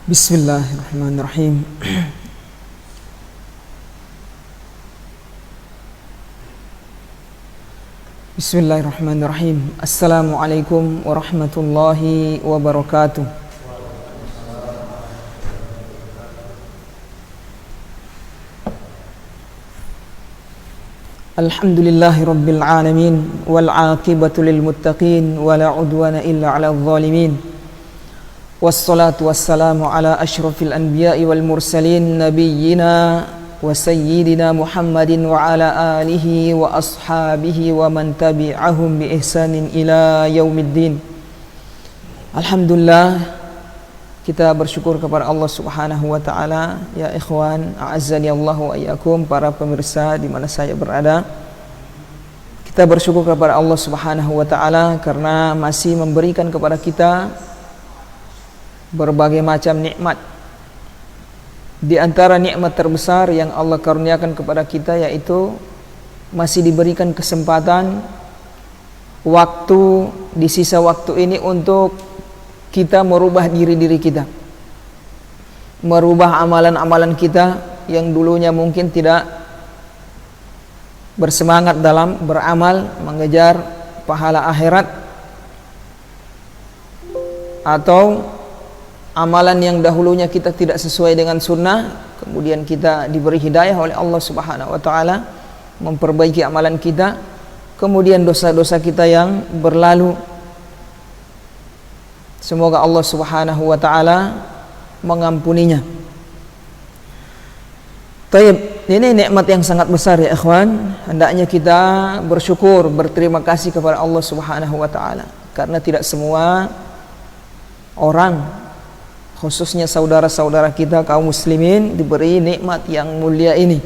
Bismillahirrahmanirrahim. Bismillahirrahmanirrahim. Assalamualaikum warahmatullahi wabarakatuh. Alhamdulillahi rabbil alamin wal aqibatu lil muttaqin wala udwana illa 'alal zalimin. Wassalatu wassalamu ala asyrafil anbiya'i wal mursalin nabiyyina wa sayyidina Muhammadin wa ala alihi wa ashabihi wa man tabi'ahum bi ihsanin ila yaumiddin. Alhamdulillah, kita bersyukur kepada Allah Subhanahu wa taala. Ya ikhwan, a'azzani Allah wa iyyakum, para pemirsa di mana saya berada. Kita bersyukur kepada Allah Subhanahu wa taala karena masih memberikan kepada kita berbagai macam nikmat. Di antara nikmat terbesar yang Allah karuniakan kepada kita yaitu masih diberikan kesempatan waktu di sisa waktu ini untuk kita merubah diri kita, merubah amalan-amalan kita yang dulunya mungkin tidak bersemangat dalam beramal, mengejar pahala akhirat, atau amalan yang dahulunya kita tidak sesuai dengan sunnah, kemudian kita diberi hidayah oleh Allah Subhanahu wa taala memperbaiki amalan kita, kemudian dosa-dosa kita yang berlalu, semoga Allah Subhanahu wa taala mengampuninya. Taib, ini nikmat yang sangat besar ya ikhwan. Hendaknya kita bersyukur, berterima kasih kepada Allah Subhanahu wa taala karena tidak semua orang, khususnya saudara-saudara kita kaum muslimin, diberi nikmat yang mulia ini,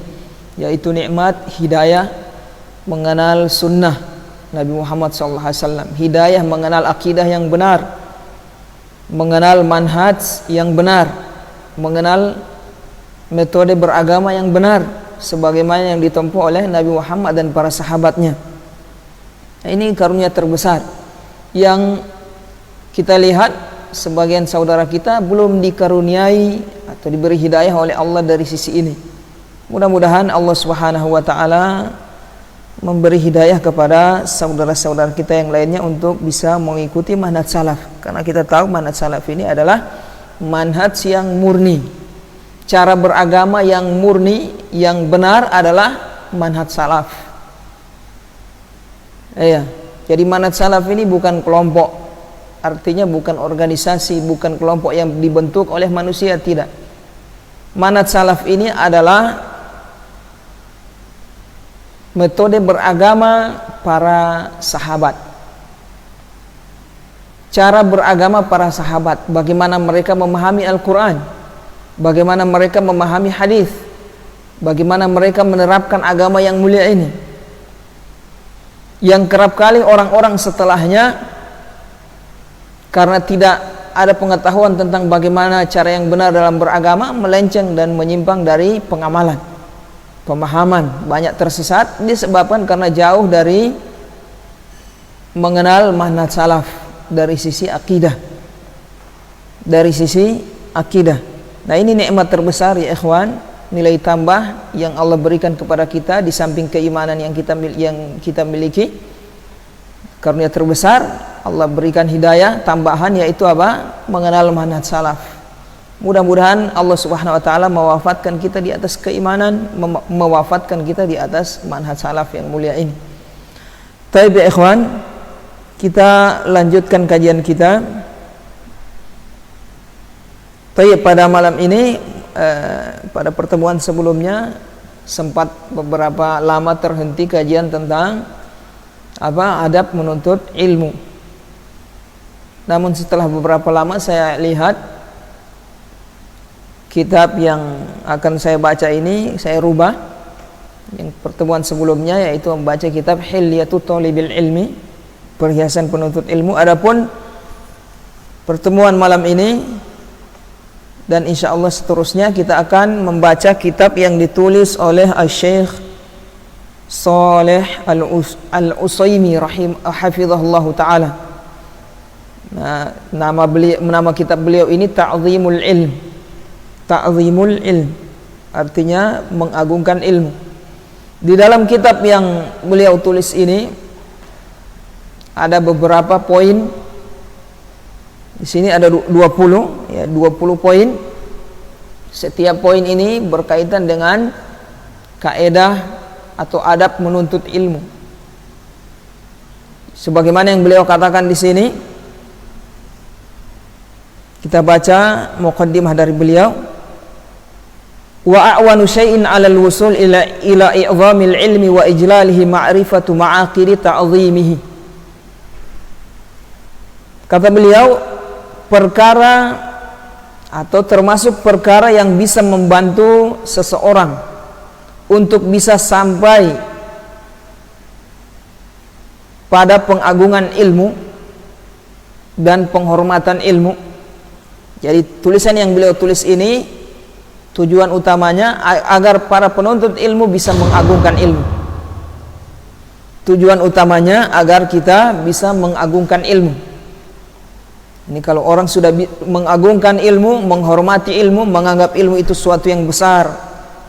yaitu nikmat hidayah mengenal sunnah Nabi Muhammad SAW, hidayah mengenal akidah yang benar, mengenal manhaj yang benar, mengenal metode beragama yang benar sebagaimana yang ditempuh oleh Nabi Muhammad dan para sahabatnya. Ini karunia terbesar yang kita lihat sebagian saudara kita belum dikaruniai atau diberi hidayah oleh Allah dari sisi ini. Mudah-mudahan Allah Subhanahu wa taala memberi hidayah kepada saudara-saudara kita yang lainnya untuk bisa mengikuti manhaj salaf, karena kita tahu manhaj salaf ini adalah manhaj yang murni. Cara beragama yang murni, yang benar adalah manhaj salaf. Jadi manhaj salaf ini bukan kelompok, artinya bukan organisasi, bukan kelompok yang dibentuk oleh manusia, tidak. Manhaj salaf ini adalah metode beragama para sahabat. Cara beragama para sahabat, bagaimana mereka memahami Al-Quran, bagaimana mereka memahami hadis, bagaimana mereka menerapkan agama yang mulia ini, yang kerap kali orang-orang setelahnya karena tidak ada pengetahuan tentang bagaimana cara yang benar dalam beragama, melenceng dan menyimpang dari pengamalan, pemahaman, banyak tersesat disebabkan karena jauh dari mengenal manhaj salaf dari sisi akidah, dari sisi akidah. Nah, ini nikmat terbesar ya ikhwan, nilai tambah yang Allah berikan kepada kita di samping keimanan yang kita miliki. Karunia terbesar Allah berikan hidayah tambahan, yaitu apa? Mengenal manhaj salaf. Mudah-mudahan Allah Subhanahu wa taala mewafatkan kita di atas keimanan, mewafatkan kita di atas manhaj salaf yang mulia ini. Baik ya ikhwan, kita lanjutkan kajian kita. Baik, pada malam ini pada pertemuan sebelumnya sempat beberapa lama terhenti kajian tentang adab menuntut ilmu. Namun setelah beberapa lama saya lihat kitab yang akan saya baca ini saya rubah. Yang pertemuan sebelumnya yaitu membaca kitab Hilyatut Thalibil Ilmi, perhiasan penuntut ilmu. Adapun pertemuan malam ini dan insyaallah seterusnya kita akan membaca kitab yang ditulis oleh Syekh Shalih Al-Utsaimin hafizahullahu taala. Nama kitab beliau ini Ta'zimul Ilm, ta'zimul ilm, artinya mengagungkan ilmu. Di dalam kitab yang beliau tulis ini ada beberapa poin. Di sini ada 20 poin. Setiap poin ini berkaitan dengan kaedah atau adab menuntut ilmu. Sebagaimana yang beliau katakan di sini, kita baca muqaddimah dari beliau. Wa a'wanu syai'in 'ala al-wusul ila i'dhamil ilmi wa ijlalihi ma'rifatu ma'aqiri ta'zimihi. Kata beliau, perkara atau termasuk perkara yang bisa membantu seseorang untuk bisa sampai pada pengagungan ilmu dan penghormatan ilmu. Jadi tulisan yang beliau tulis ini tujuan utamanya agar para penuntut ilmu bisa mengagungkan ilmu. Tujuan utamanya agar kita bisa mengagungkan ilmu. Ini kalau orang sudah mengagungkan ilmu, menghormati ilmu, menganggap ilmu itu sesuatu yang besar,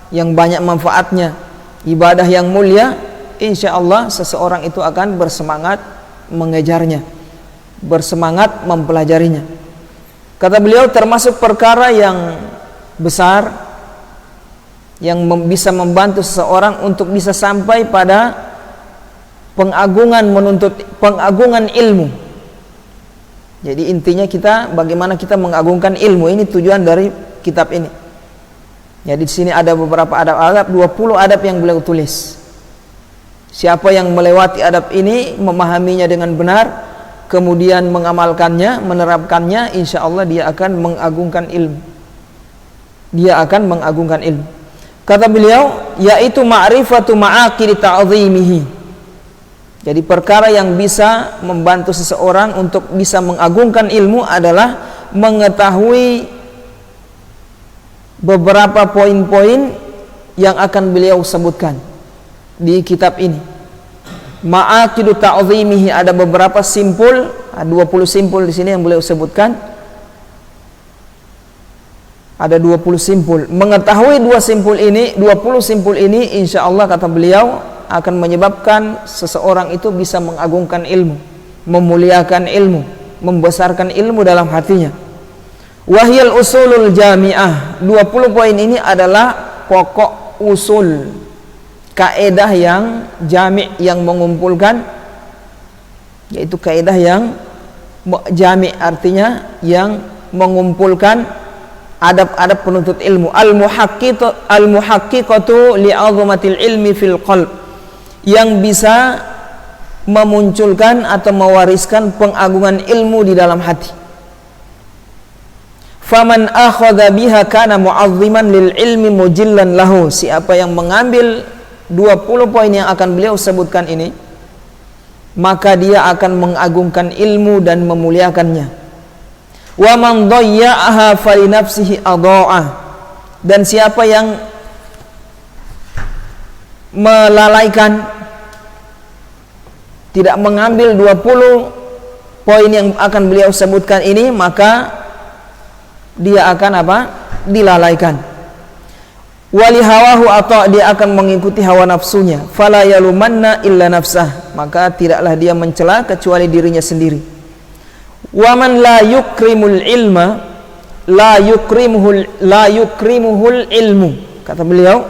yang banyak manfaatnya, ibadah yang mulia, insya Allah seseorang itu akan bersemangat mengejarnya, bersemangat mempelajarinya. Kata beliau, termasuk perkara yang besar yang bisa membantu seseorang untuk bisa sampai pada pengagungan ilmu. Jadi intinya kita bagaimana kita mengagungkan ilmu, ini tujuan dari kitab ini. Jadi di sini ada beberapa adab-adab, 20 adab yang beliau tulis. Siapa yang melewati adab ini, memahaminya dengan benar, kemudian mengamalkannya, menerapkannya, insya Allah dia akan mengagungkan ilmu. Dia akan mengagungkan ilmu. Kata beliau, yaitu ma'rifatu ma'aqiri ta'zimihi. Jadi perkara yang bisa membantu seseorang untuk bisa mengagungkan ilmu adalah mengetahui beberapa poin-poin yang akan beliau sebutkan di kitab ini. Ma'aqidu ta'zimihi, ada beberapa simpul, 20 simpul di sini yang beliau sebutkan. Ada 20 simpul. Mengetahui 20 simpul ini insya Allah kata beliau akan menyebabkan seseorang itu bisa mengagungkan ilmu, memuliakan ilmu, membesarkan ilmu dalam hatinya. Wahyal usulul jami'ah, 20 poin ini adalah pokok usul, kaedah yang jami', yang mengumpulkan, yaitu kaedah yang jami', artinya yang mengumpulkan adab-adab penuntut ilmu. Al-muhaqqiqatu li'azamatil ilmi fil qalb, yang bisa memunculkan atau mewariskan pengagungan ilmu di dalam hati. Faman akhadha biha kana mu'azziman lil ilmi mujillan lahu. Siapa yang mengambil 20 poin yang akan beliau sebutkan ini, maka dia akan mengagungkan ilmu dan memuliakannya. Wa man dhayya'aha fali nafsihi adha'ah. Dan siapa yang melalaikan, tidak mengambil 20 poin yang akan beliau sebutkan ini, maka dia akan dilalaikan. Wali hawahu, atau dia akan mengikuti hawa nafsunya. Fala yalumanna illa nafsah, maka tidaklah dia mencela kecuali dirinya sendiri. Waman la yukrimul ilma la yukrimuhul ilmu. Kata beliau,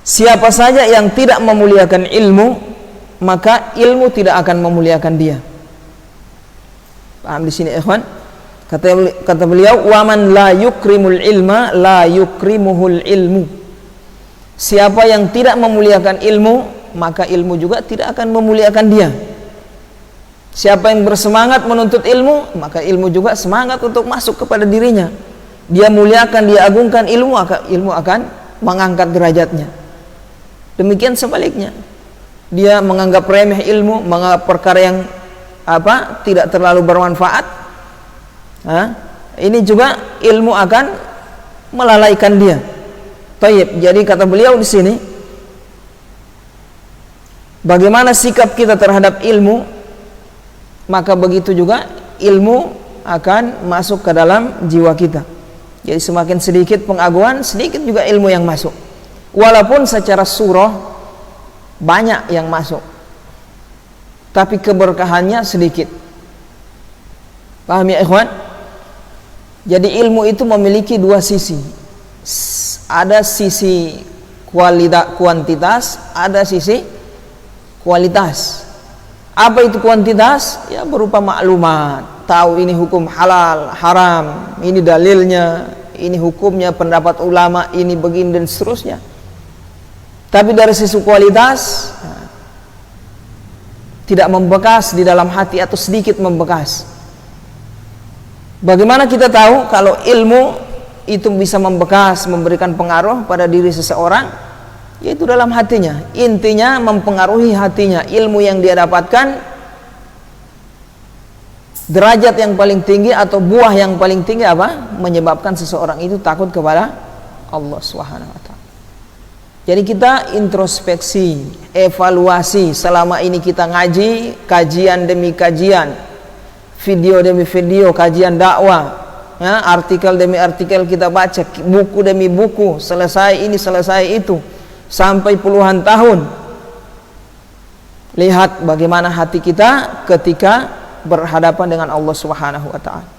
siapa saja yang tidak memuliakan ilmu, maka ilmu tidak akan memuliakan dia. Paham di sini ikhwan? Kata beliau, waman la yukrimul ilma la yukrimuhul ilmu. Siapa yang tidak memuliakan ilmu, maka ilmu juga tidak akan memuliakan dia. Siapa yang bersemangat menuntut ilmu, maka ilmu juga semangat untuk masuk kepada dirinya. Dia muliakan, dia agungkan ilmu, ilmu akan mengangkat derajatnya. Demikian sebaliknya, dia menganggap remeh ilmu, menganggap perkara yang tidak terlalu bermanfaat, ini juga ilmu akan melalaikan dia. Tayyib. Jadi kata beliau di sini, bagaimana sikap kita terhadap ilmu, maka begitu juga ilmu akan masuk ke dalam jiwa kita. Jadi semakin sedikit pengagungan, sedikit juga ilmu yang masuk. Walaupun secara surah banyak yang masuk, tapi keberkahannya sedikit. Paham ya ikhwan? Jadi ilmu itu memiliki dua sisi. Ada sisi kuantitas, ada sisi kualitas. Apa itu kuantitas? Ya berupa maklumat, tahu ini hukum halal, haram, ini dalilnya, ini hukumnya, pendapat ulama, ini begini dan seterusnya. Tapi dari sisi kualitas, tidak membekas di dalam hati atau sedikit membekas. Bagaimana kita tahu kalau ilmu itu bisa membekas, memberikan pengaruh pada diri seseorang? Yaitu dalam hatinya. Intinya mempengaruhi hatinya. Ilmu yang dia dapatkan, derajat yang paling tinggi atau buah yang paling tinggi apa? Menyebabkan seseorang itu takut kepada Allah Subhanahu wa taala. Jadi kita introspeksi, evaluasi selama ini kita ngaji, kajian demi kajian, video demi video, kajian dakwah, ya, artikel demi artikel kita baca, buku demi buku, selesai ini selesai itu, sampai puluhan tahun. Lihat bagaimana hati kita ketika berhadapan dengan Allah Subhanahu wa taala.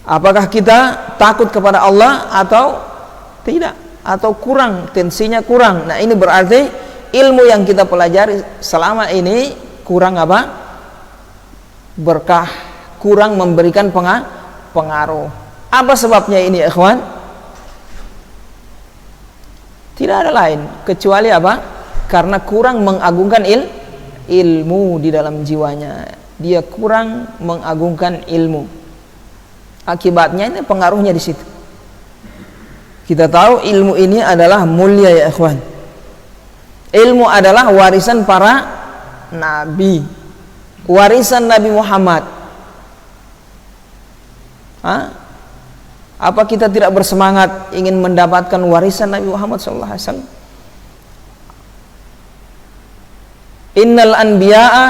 Apakah kita takut kepada Allah atau tidak? Atau kurang, tensinya kurang. Nah, ini berarti ilmu yang kita pelajari selama ini kurang apa? Berkah, kurang memberikan pengaruh. Apa sebabnya ini, ikhwan? Tidak ada lain kecuali apa? Karena kurang mengagungkan ilmu di dalam jiwanya. Dia kurang mengagungkan ilmu. Akibatnya ini pengaruhnya di situ. Kita tahu ilmu ini adalah mulia ya ikhwan. Ilmu adalah warisan para nabi, warisan Nabi Muhammad. Apa kita tidak bersemangat ingin mendapatkan warisan Nabi Muhammad sallallahu alaihi wasallam? Innal anbiya'a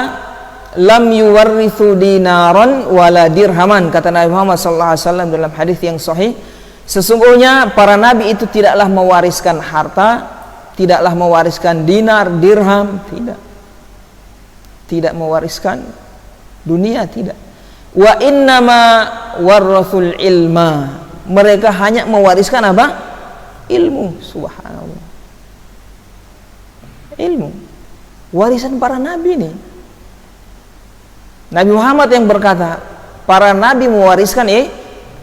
lam yuwarrithu dinaran wala dirhaman, kata Nabi Muhammad sallallahu alaihi wasallam dalam hadis yang sahih. Sesungguhnya para nabi itu tidaklah mewariskan harta, tidaklah mewariskan dinar, dirham, tidak mewariskan dunia, tidak. Wa innama warrathul ilma, mereka hanya mewariskan apa? Ilmu. Subhanallah, ilmu, warisan para nabi nih. Nabi Muhammad yang berkata, para nabi mewariskan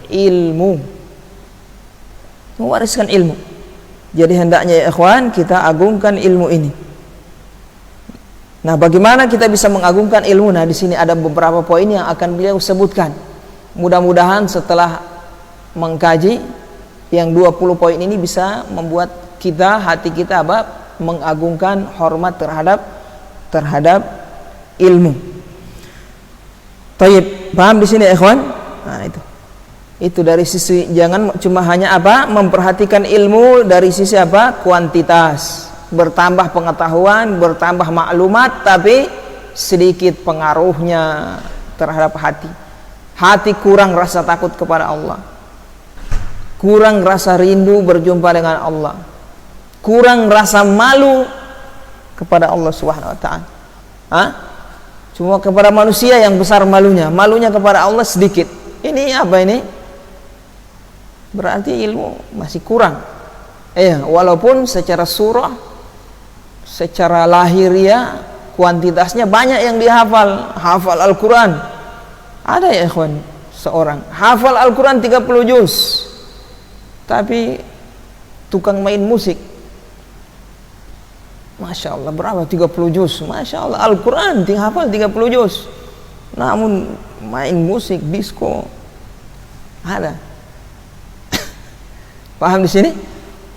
ilmu, mewariskan ilmu. Jadi hendaknya ya ikhwan, kita agungkan ilmu ini. Nah, bagaimana kita bisa mengagungkan ilmu? Nah, di sini ada beberapa poin yang akan beliau sebutkan. Mudah-mudahan setelah mengkaji yang 20 poin ini bisa membuat kita, hati kita apa? Mengagungkan hormat terhadap ilmu. Taib, paham di sini ya ikhwan? Nah, itu dari sisi, jangan cuma hanya apa? Memperhatikan ilmu dari sisi apa? Kuantitas. Bertambah pengetahuan, bertambah maklumat, tapi sedikit pengaruhnya terhadap hati. Hati kurang rasa takut kepada Allah, kurang rasa rindu berjumpa dengan Allah, kurang rasa malu kepada Allah Subhanahu wa taala. Cuma kepada manusia yang besar malunya, malunya kepada Allah sedikit. Ini apa ini? Berarti ilmu masih kurang. Walaupun secara surah, secara lahiriah, kuantitasnya banyak yang dihafal, hafal Al-Quran. Ada ya ikhwan, seorang hafal Al-Quran 30 juz, tapi tukang main musik. Masya Allah, berapa 30 juz? Masya Allah, Al-Quran hafal 30 juz, namun main musik, disco. Ada. Paham di sini?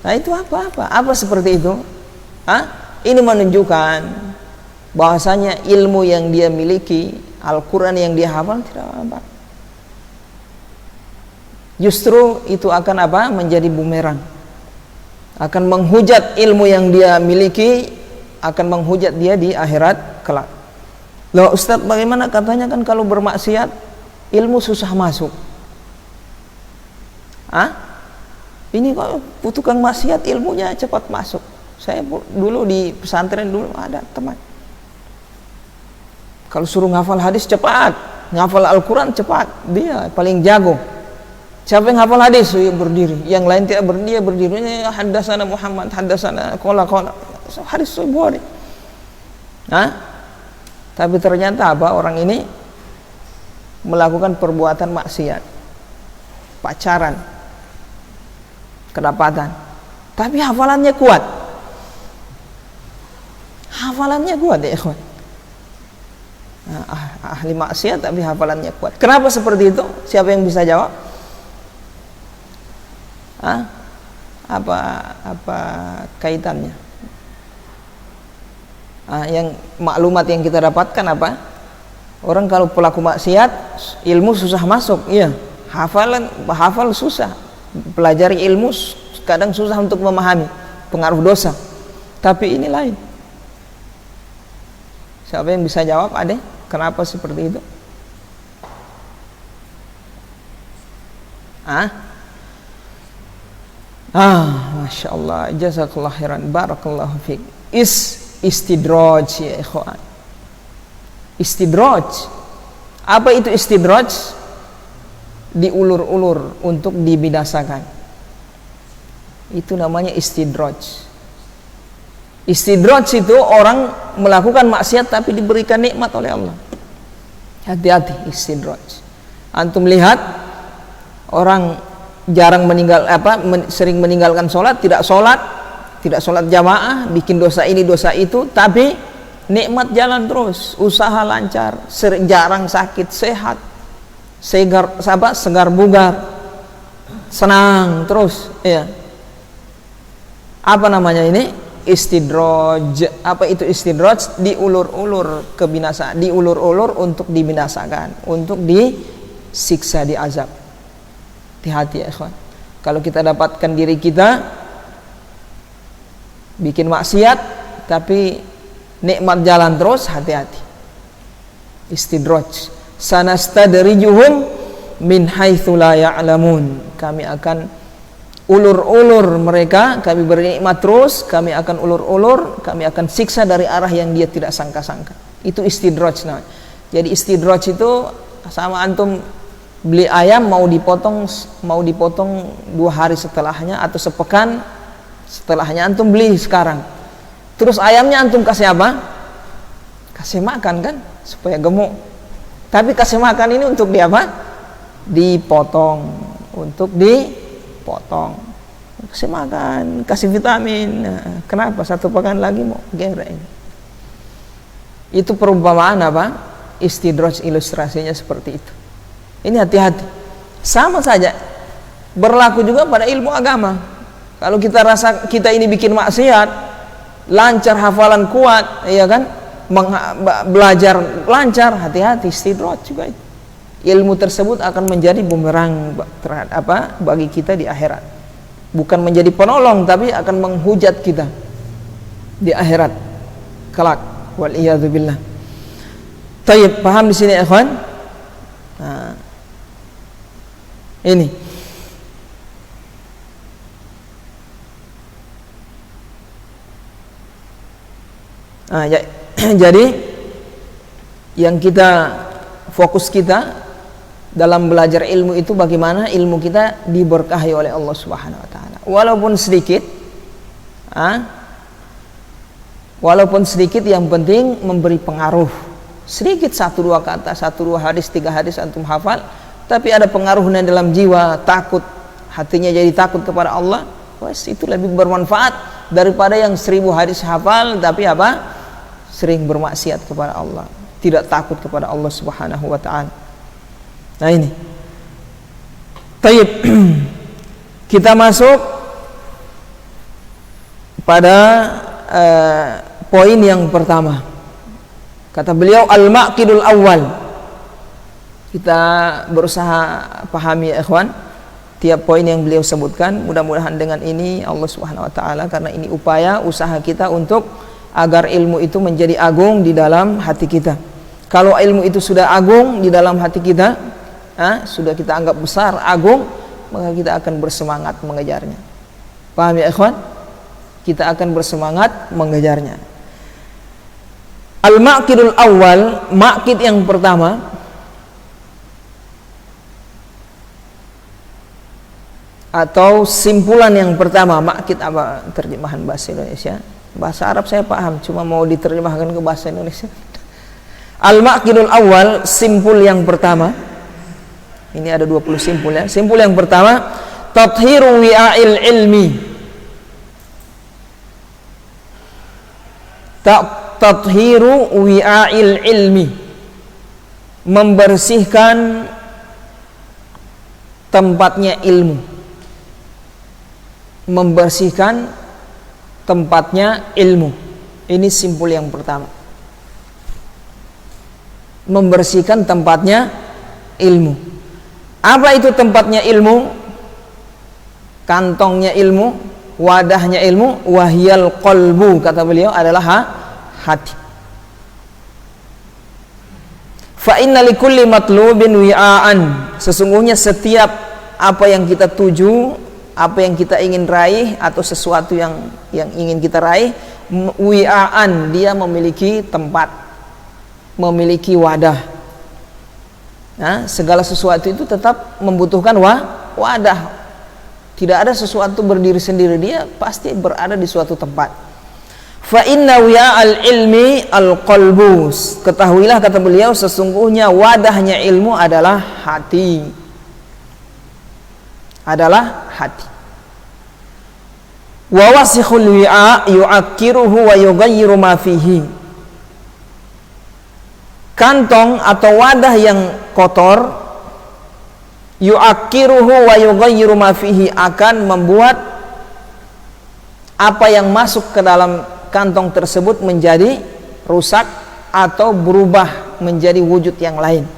Nah, itu apa seperti itu? Ini menunjukkan bahwasanya ilmu yang dia miliki, Al-Quran yang dia hafal tidak apa. Justru itu akan apa? Menjadi bumerang. Akan menghujat ilmu yang dia miliki, akan menghujat dia di akhirat kelak. Loh Ustadz, bagaimana katanya kan kalau bermaksiat ilmu susah masuk? Ini kok tukang maksiat ilmunya cepat masuk. Saya dulu di pesantren dulu ada teman. Kalau suruh ngafal hadis cepat, ngafal Al-Quran cepat, dia paling jago. Siapa yang hafal hadis berdiri, yang lain tidak berdiri, berdiri. Haddatsana Muhammad, haddatsana qala. Hadis Bukhari. Tapi ternyata apa? Orang ini melakukan perbuatan maksiat, pacaran, kedapatan. Tapi hafalannya kuat. Hafalannya kuat ya ikhwan. Ahli maksiat tapi hafalannya kuat. Kenapa seperti itu? Siapa yang bisa jawab? Apa kaitannya? Yang maklumat yang kita dapatkan apa? Orang kalau pelaku maksiat ilmu susah masuk, iya. Hafal susah. Pelajari ilmu kadang susah untuk memahami pengaruh dosa. Tapi ini lain. Siapa yang bisa jawab, Ade? Kenapa seperti itu? Masya Allah, jazakallah khairan, barakallahu fiik. Istidraj ya ikhwan. Istidraj. Apa itu istidraj? Diulur-ulur untuk dibinasakan. Itu namanya istidraj. Istidraj itu orang melakukan maksiat tapi diberikan nikmat oleh Allah. Hati-hati istidraj. Antum lihat orang jarang sering meninggalkan sholat, tidak sholat jamaah, bikin dosa ini dosa itu, tapi nikmat jalan terus, usaha lancar, jarang sakit, sehat, segar bugar, senang terus, ya. Apa namanya ini? Istidraj. Apa itu istidraj? Diulur-ulur kebinasaan, diulur-ulur untuk dibinasakan, untuk disiksa, diazab. Hati-hati ya ikhwan. Kalau kita dapatkan diri kita bikin maksiat tapi nikmat jalan terus, hati-hati. Istidraj. Sanastadrijuhum min haitsu la ya'lamun. Kami akan ulur-ulur mereka, kami beri nikmat terus, kami akan ulur-ulur, kami akan siksa dari arah yang dia tidak sangka-sangka. Itu istidraj namanya. Jadi istidraj itu sama antum beli ayam mau dipotong 2 hari setelahnya atau sepekan setelahnya, antum beli sekarang. Terus ayamnya antum kasih apa? Kasih makan kan supaya gemuk. Tapi kasih makan ini untuk di apa? Dipotong, untuk dipotong. Kasih makan, kasih vitamin. Nah, kenapa 1 pekan lagi mau gerek ini? Itu perumpamaan apa? Istidraj, ilustrasinya seperti itu. Ini hati-hati. Sama saja berlaku juga pada ilmu agama. Kalau kita rasa kita ini bikin maksiat, lancar hafalan kuat, ya kan? Belajar lancar, hati-hati, istidraj juga itu. Ilmu tersebut akan menjadi bumerang bagi kita di akhirat. Bukan menjadi penolong, tapi akan menghujat kita di akhirat kelak. Wal iyadzu billah. Tayyib, paham di sini ikhwan? Nah, ini jadi yang kita fokus kita dalam belajar ilmu itu bagaimana ilmu kita diberkahi oleh Allah Subhanahu wa taala. Walaupun sedikit yang penting memberi pengaruh. Sedikit 1-2 kata, 1-2 hadis, 3 hadis antum hafal, tapi ada pengaruhnya dalam jiwa, takut, hatinya jadi takut kepada Allah. Itu lebih bermanfaat daripada yang 1000 hadis hafal tapi sering bermaksiat kepada Allah, tidak takut kepada Allah Subhanahu wa taala. Nah ini. Tayyib. Kita masuk pada poin yang pertama. Kata beliau al-maqidul awal. Kita berusaha pahami ya ikhwan tiap poin yang beliau sebutkan. Mudah-mudahan dengan ini Allah Subhanahu wa taala, karena ini upaya usaha kita untuk agar ilmu itu menjadi agung di dalam hati kita. Kalau ilmu itu sudah agung di dalam hati kita, sudah kita anggap besar, agung, maka kita akan bersemangat mengejarnya. Paham ya ikhwan? Kita akan bersemangat mengejarnya. Al-maqidul awal, maqid yang pertama, atau simpulan yang pertama. Maqid apa terjemahan bahasa Indonesia? Bahasa Arab saya paham, cuma mau diterjemahkan ke bahasa Indonesia. Al-maqidul awal, simpul yang pertama. Ini ada 20 simpul ya. Simpul yang pertama, tathiru wi'a'il ilmi. Tathiru wi'a'il ilmi, membersihkan tempatnya ilmu. Membersihkan tempatnya ilmu. Ini simpul yang pertama. Membersihkan tempatnya ilmu. Apa itu tempatnya ilmu? Kantongnya ilmu, wadahnya ilmu. Wahyal qalbu, kata beliau, adalah hati. Fa inna likulli matlubin wi'aan, sesungguhnya setiap apa yang kita tuju, apa yang kita ingin raih, atau sesuatu yang ingin kita raih, wi'aan, dia memiliki tempat, memiliki wadah. Nah, segala sesuatu itu tetap membutuhkan wadah. Tidak ada sesuatu berdiri sendiri, dia pasti berada di suatu tempat. Fa inna wi'a'al ilmi al-qalbus, ketahuilah, kata beliau, sesungguhnya wadahnya ilmu adalah hati. Adalah hati. Wa wasikhul wi'a yu'akkiruhu wa yughayyiru ma fihi. Kantong atau wadah yang kotor, yu'akkiruhu wa yughayyiru ma fihi, akan membuat apa yang masuk ke dalam kantong tersebut menjadi rusak atau berubah menjadi wujud yang lain.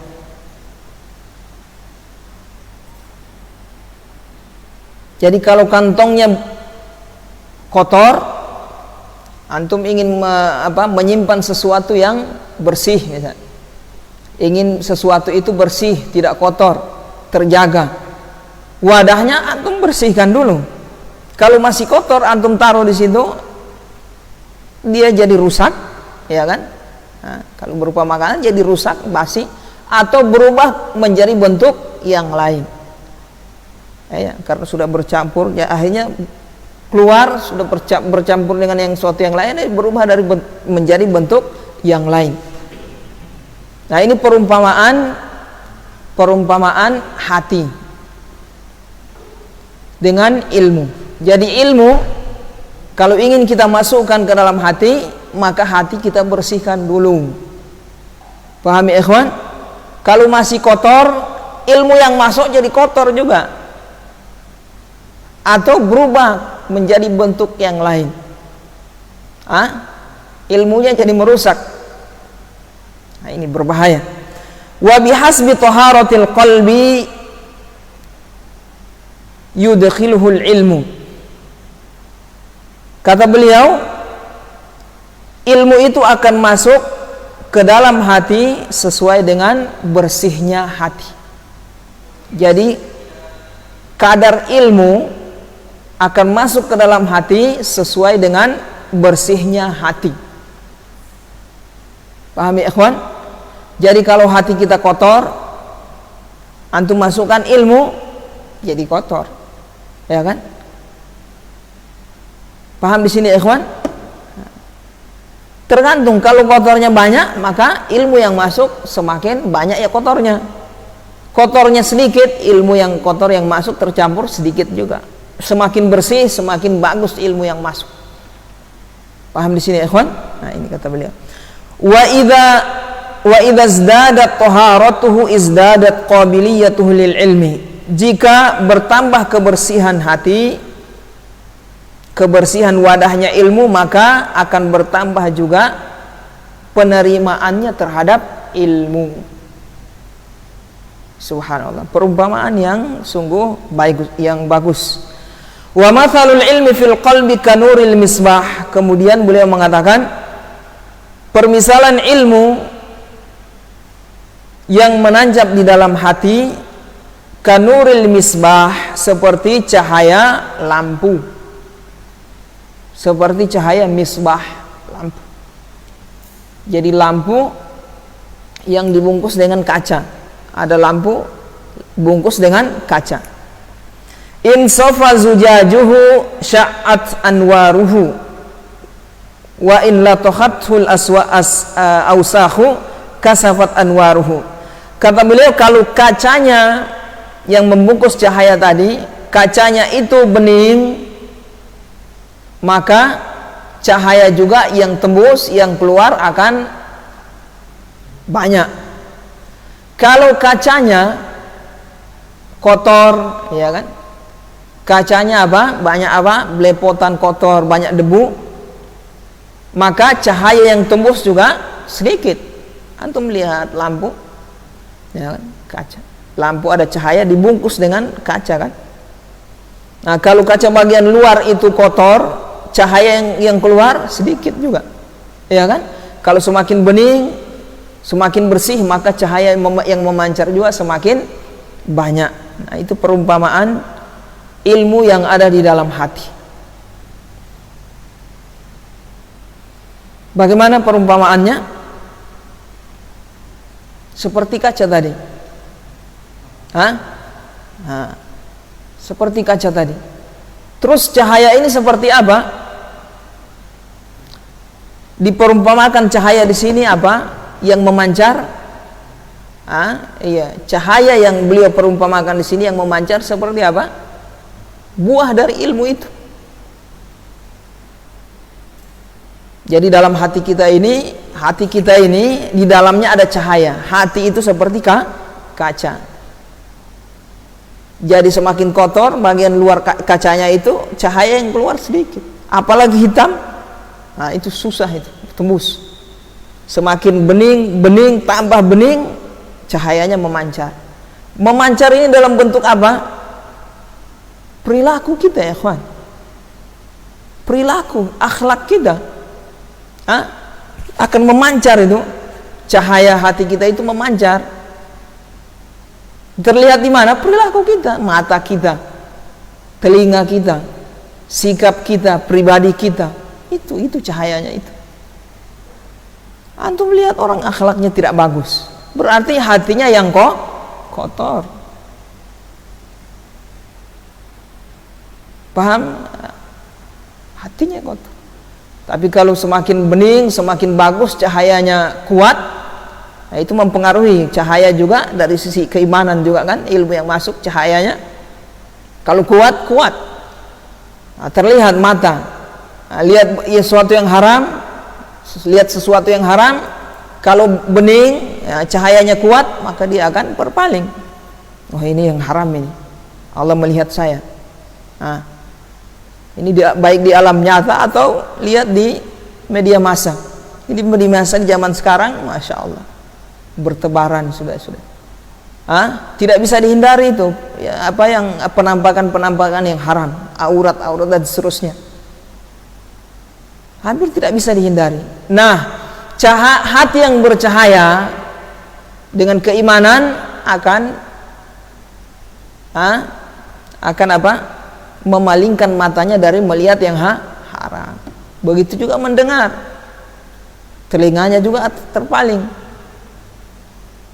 Jadi kalau kantongnya kotor, antum ingin menyimpan sesuatu yang bersih, misalnya, ingin sesuatu itu bersih, tidak kotor, terjaga, wadahnya antum bersihkan dulu. Kalau masih kotor, antum taruh di situ, dia jadi rusak, ya kan? Nah, kalau berupa makanan jadi rusak, basi, atau berubah menjadi bentuk yang lain. Ya, karena sudah bercampur, ya akhirnya keluar, sudah bercampur dengan yang sesuatu yang lain, berubah menjadi bentuk yang lain. Nah, ini perumpamaan hati dengan ilmu. Jadi ilmu kalau ingin kita masukkan ke dalam hati, maka hati kita bersihkan dulu. Pahami ikhwan? Kalau masih kotor, ilmu yang masuk jadi kotor juga, atau berubah menjadi bentuk yang lain. Ilmunya jadi merusak. Nah, ini berbahaya. Wa bihasbi taharatil qalbi yudkhiluhul ilmu. Kata beliau, ilmu itu akan masuk ke dalam hati sesuai dengan bersihnya hati. Jadi kadar ilmu akan masuk ke dalam hati sesuai dengan bersihnya hati. Pahami ikhwan? Jadi kalau hati kita kotor, antum masukkan ilmu, jadi kotor, ya kan? Paham di sini ikhwan? Tergantung, kalau kotornya banyak, maka ilmu yang masuk semakin banyak ya kotornya. Kotornya sedikit, ilmu yang kotor yang masuk tercampur sedikit juga. Semakin bersih, semakin bagus ilmu yang masuk. Paham di sini ikhwan? Nah, ini kata beliau. Wa idza izdadat taharatuhu izdadat qabiliyatuhu lil ilmi. Jika bertambah kebersihan hati, kebersihan wadahnya ilmu, maka akan bertambah juga penerimaannya terhadap ilmu. Subhanallah, perumpamaan yang sungguh baik, yang bagus. Wa mathalul ilmi fil qalbi kanuril misbah. Kemudian beliau mengatakan, permisalan ilmu yang menancap di dalam hati Kanuril misbah, seperti cahaya lampu. Seperti cahaya misbah, lampu. Jadi lampu yang dibungkus dengan kaca. Ada lampu bungkus dengan kaca. In safa zujajuhu sya'at anwaruhu wa in latokhathul awsahu kasafat anwaruhu. Kata beliau, kalau kacanya yang membungkus cahaya tadi, kacanya itu bening, maka cahaya juga yang tembus, yang keluar akan banyak. Kalau kacanya kotor, ya kan? Kacanya apa? Banyak apa? Belepotan kotor, banyak debu, maka cahaya yang tembus juga sedikit. Antum lihat lampu, ya kan? Kaca. Lampu ada cahaya dibungkus dengan kaca, kan? Nah, kalau kaca bagian luar itu kotor, cahaya yang keluar sedikit juga, ya kan? Kalau semakin bening, semakin bersih, maka cahaya yang memancar juga semakin banyak. Nah, itu perumpamaan ilmu yang ada di dalam hati. Bagaimana perumpamaannya? Seperti kaca tadi. Seperti kaca tadi. Terus cahaya ini seperti apa? Diperumpamakan cahaya di sini apa? Yang memancar. Cahaya yang beliau perumpamakan di sini yang memancar seperti apa? Buah dari ilmu itu. Jadi dalam hati kita ini di dalamnya ada cahaya. Hati itu seperti kaca. Jadi semakin kotor bagian luar kacanya itu, cahaya yang keluar sedikit. Apalagi hitam, nah itu susah itu tembus. Semakin bening tambah bening, cahayanya memancar. Memancar ini dalam bentuk apa? Perilaku kita, ya kawan. Perilaku, akhlak kita akan memancar itu. Cahaya hati kita itu memancar. Terlihat di mana? Perilaku kita, mata kita, telinga kita, sikap kita, pribadi kita. Itu cahayanya itu. Antum lihat orang akhlaknya tidak bagus, berarti hatinya yang kotor. Paham? Hatinya kotor. Tapi kalau semakin bening, semakin bagus, cahayanya kuat, nah itu mempengaruhi. Cahaya juga dari sisi keimanan juga, kan? Ilmu yang masuk cahayanya. Kalau kuat, nah, terlihat mata. Nah, lihat sesuatu yang haram, kalau bening, ya, cahayanya kuat, maka dia akan berpaling. Oh, ini yang haram ini. Allah melihat saya. Nah, ini baik di alam nyata atau lihat di media massa. Ini media massa di zaman sekarang, masya Allah, bertebaran sudah. Tidak bisa dihindari itu. Ya, apa yang penampakan yang haram, aurat dan seterusnya. Hampir tidak bisa dihindari. Nah, hati yang bercahaya dengan keimanan akan apa? Memalingkan matanya dari melihat yang haram. Begitu juga mendengar, telinganya juga terpaling.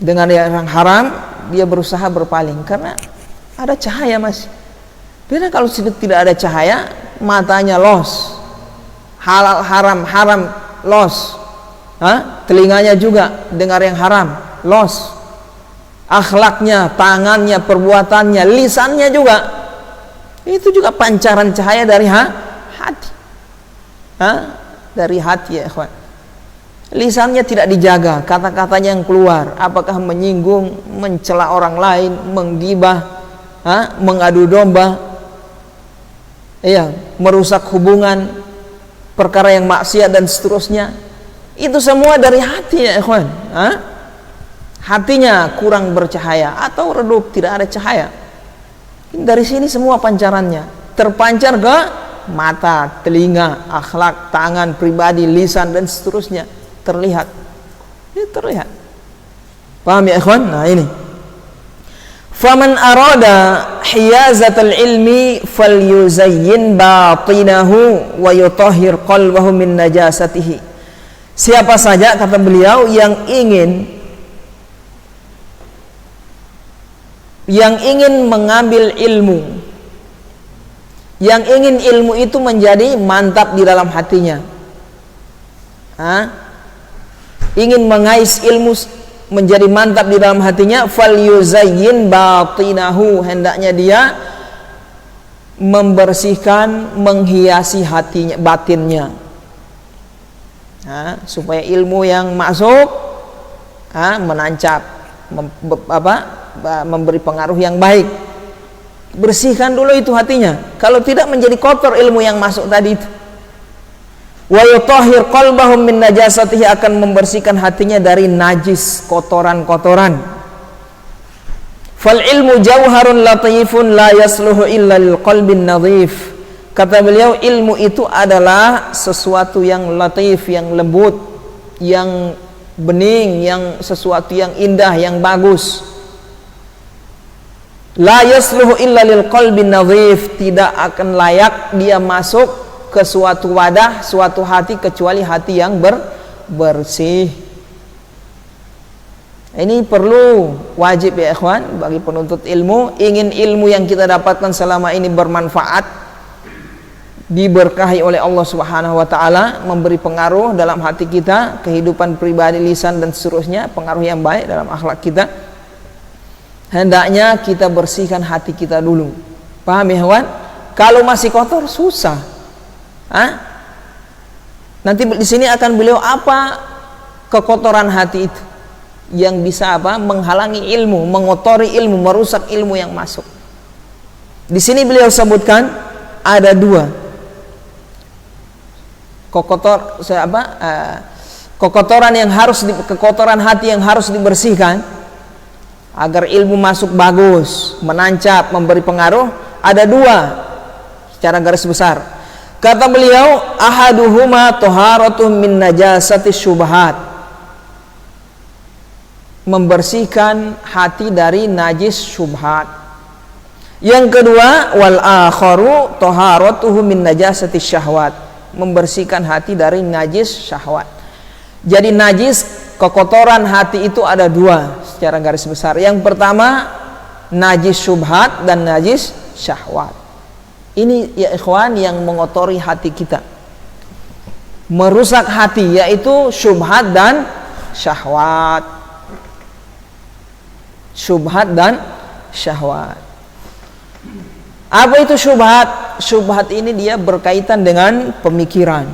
Dengan yang haram, dia berusaha berpaling karena ada cahaya masih. Beda kalau tidak ada cahaya, matanya los, halal haram los, telinganya juga dengar yang haram los, akhlaknya, tangannya, perbuatannya, lisannya juga. Itu juga pancaran cahaya dari hati. Dari hati, ya ikhwan. Lisannya tidak dijaga, kata-katanya yang keluar, apakah menyinggung, mencela orang lain, menggibah, mengadu domba, merusak hubungan, perkara yang maksiat dan seterusnya. Itu semua dari hati, ya ikhwan. Hatinya kurang bercahaya atau redup, tidak ada cahaya. Dari sini semua pancarannya terpancar ke mata, telinga, akhlak, tangan, pribadi, lisan dan seterusnya. Terlihat. Ini terlihat. Paham ya ikhwan? Nah ini. Faman arada hiyazatal ilmi falyuzayyin batinahu wa yutahhir qalbahu min najasatihi. Siapa saja, kata beliau, yang ingin mengambil ilmu, yang ingin ilmu itu menjadi mantap di dalam hatinya, ingin mengais ilmu menjadi mantap di dalam hatinya, falyuzayyin batinahu, hendaknya dia membersihkan, menghiasi hatinya, batinnya, supaya ilmu yang masuk menancap, memberi pengaruh yang baik. Bersihkan dulu itu hatinya, kalau tidak menjadi kotor ilmu yang masuk tadi itu. Wa yutahhir qalbahum min najasatihi, akan membersihkan hatinya dari najis, kotoran-kotoran. Fal ilmu jauharun latifun la yasluhu illa lil qalbin nadhif. Kata beliau, ilmu itu adalah sesuatu yang latif, yang lembut, yang bening, yang sesuatu yang indah, yang bagus. La yasluhu illa lil qalbin nadhif, tidak akan layak dia masuk ke suatu wadah, suatu hati, kecuali hati yang bersih. Ini perlu, wajib ya ikhwan, bagi penuntut ilmu. Ingin ilmu yang kita dapatkan selama ini bermanfaat, diberkahi oleh Allah Subhanahu wa taala, memberi pengaruh dalam hati kita, kehidupan pribadi, lisan dan seterusnya, pengaruh yang baik dalam akhlak kita, hendaknya kita bersihkan hati kita dulu. Paham ya ikhwan? Kalau masih kotor susah. Nanti di sini akan beliau apa kekotoran hati itu yang bisa menghalangi ilmu, mengotori ilmu, merusak ilmu yang masuk. Di sini beliau sebutkan ada dua kekotoran yang harus kekotoran hati yang harus dibersihkan agar ilmu masuk bagus, menancap, memberi pengaruh. Ada dua secara garis besar. Kata beliau, ahaduhuma taharatuh min najasati syubhat, membersihkan hati dari najis syubhat. Yang kedua, wal akharu taharatuhu min najasati syahwat, membersihkan hati dari najis syahwat. Jadi najis, kekotoran hati itu ada dua secara garis besar. Yang pertama najis syubhat dan najis syahwat. Ini ya ikhwan yang mengotori hati kita, merusak hati, yaitu syubhat dan syahwat. Syubhat dan syahwat. Apa itu syubhat? Syubhat ini dia berkaitan dengan pemikiran.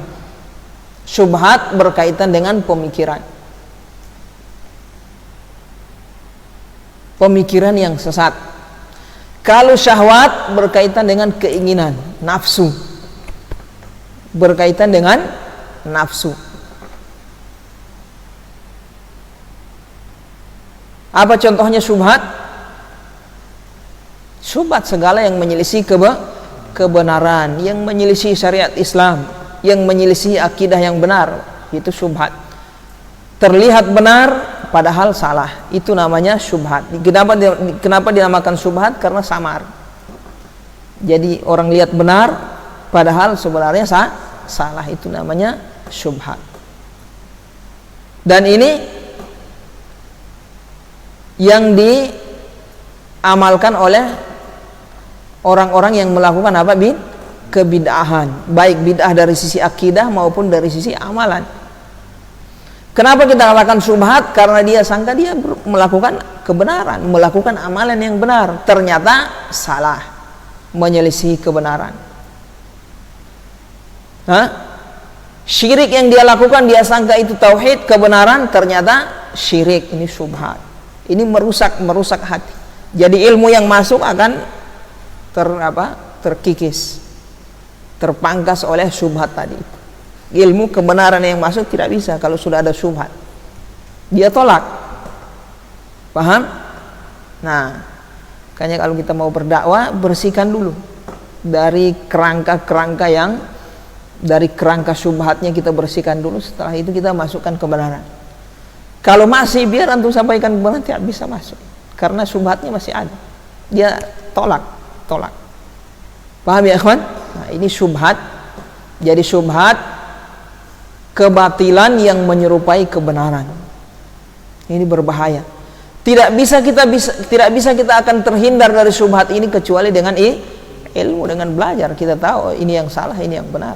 Syubhat berkaitan dengan pemikiran. Pemikiran yang sesat. Kalau syahwat berkaitan dengan keinginan, nafsu. Berkaitan dengan nafsu. Apa contohnya syubhat? Syubhat segala yang menyelisih kebenaran, yang menyelisih syariat Islam, yang menyelisih akidah yang benar, itu syubhat. Terlihat benar padahal salah, itu namanya syubhat. Kenapa dinamakan syubhat? Karena samar. Jadi orang lihat benar padahal sebenarnya salah, itu namanya syubhat. Dan ini yang diamalkan oleh orang-orang yang melakukan kebid'ahan, baik bid'ah dari sisi akidah maupun dari sisi amalan. Kenapa kita katakan syubhat? Karena dia sangka dia melakukan kebenaran, melakukan amalan yang benar, ternyata salah, menyelisih kebenaran. Syirik yang dia lakukan, dia sangka itu tauhid, kebenaran, ternyata syirik. Ini syubhat. Ini merusak hati. Jadi ilmu yang masuk akan terkikis, terpangkas oleh syubhat tadi. Ilmu kebenaran yang masuk tidak bisa kalau sudah ada syubhat, dia tolak. Paham? Nah, makanya kalau kita mau berdakwah, bersihkan dulu dari kerangka-kerangka yang dari kerangka syubhatnya, kita bersihkan dulu. Setelah itu kita masukkan kebenaran. Kalau masih biar antum sampaikan kebenaran, tidak bisa masuk karena syubhatnya masih ada. dia tolak. Paham ya ikhwan? Nah, ini syubhat. Jadi syubhat kebatilan yang menyerupai kebenaran. Ini berbahaya. Tidak bisa kita akan terhindar dari syubhat ini kecuali dengan ilmu, dengan belajar. Kita tahu ini yang salah, ini yang benar.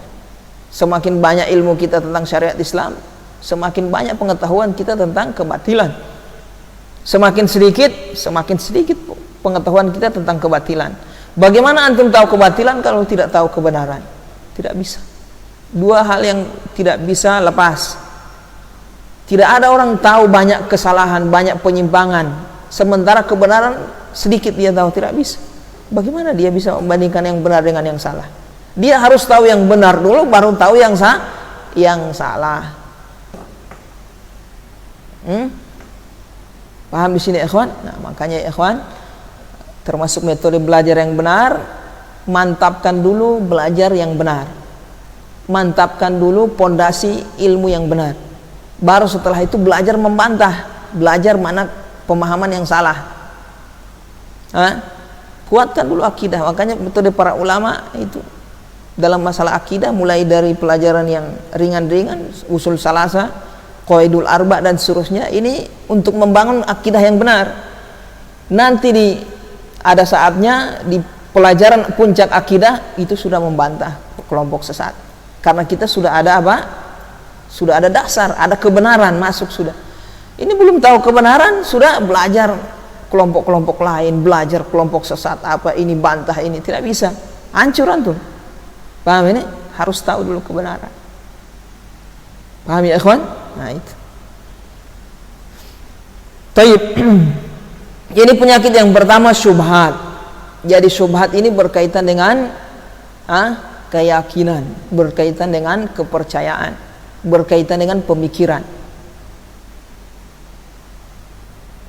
Semakin banyak ilmu kita tentang syariat Islam, semakin banyak pengetahuan kita tentang kebatilan. Semakin sedikit pengetahuan kita tentang kebatilan. Bagaimana antum tahu kebatilan kalau tidak tahu kebenaran? Tidak bisa. Dua hal yang tidak bisa lepas. Tidak ada orang tahu banyak kesalahan, banyak penyimpangan, sementara kebenaran sedikit dia tahu. Tidak bisa. Bagaimana dia bisa membandingkan yang benar dengan yang salah? Dia harus tahu yang benar dulu, baru tahu yang salah. Paham di sini ikhwan? Nah, makanya ikhwan, termasuk metode belajar yang benar, mantapkan dulu belajar yang benar. Mantapkan dulu pondasi ilmu yang benar. Baru setelah itu belajar membantah, belajar mana pemahaman yang salah. Kuatkan dulu akidah. Makanya metode para ulama itu dalam masalah akidah, mulai dari pelajaran yang ringan-ringan, usul salasa, qaidul arba dan seterusnya, ini untuk membangun akidah yang benar. Nanti ada saatnya di pelajaran puncak akidah itu sudah membantah kelompok sesat. Karena kita sudah ada apa? Sudah ada dasar, ada kebenaran masuk sudah. Ini belum tahu kebenaran, sudah belajar kelompok-kelompok lain, belajar kelompok sesat apa ini, bantah ini, tidak bisa. Hancur antum. Paham ini? Harus tahu dulu kebenaran. Paham ya ikhwan? Nah itu. Taib. Jadi penyakit yang pertama syubhat. Jadi syubhat ini berkaitan dengan keyakinan, berkaitan dengan kepercayaan, berkaitan dengan pemikiran.